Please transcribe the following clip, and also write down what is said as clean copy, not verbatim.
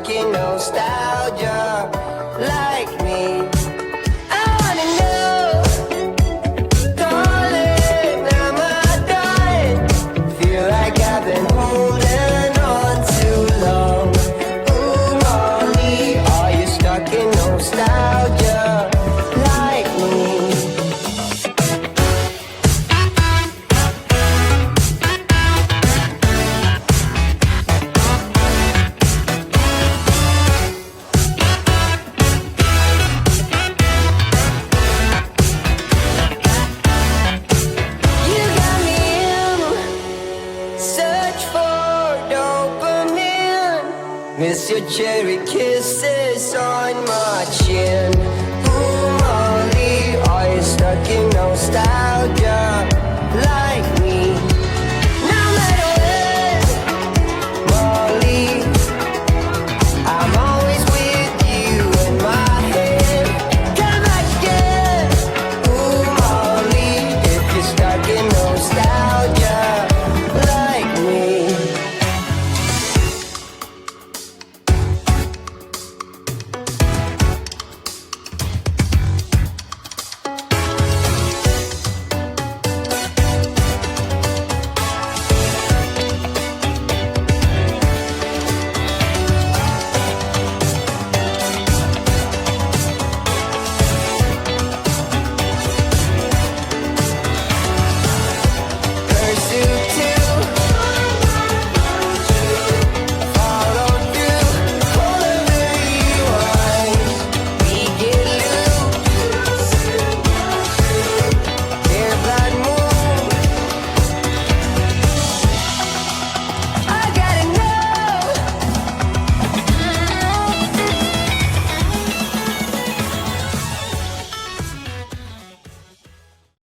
stuck in nostalgia like me? I wanna know, darling, am I dying? Feel like I've been holding on too long. Ooh, Molly, are you stuck in nostalgia like me? You got me in search for dopamine. Miss your cherry kisses on my chin. Ooh, Molly, are you stuck in nostalgia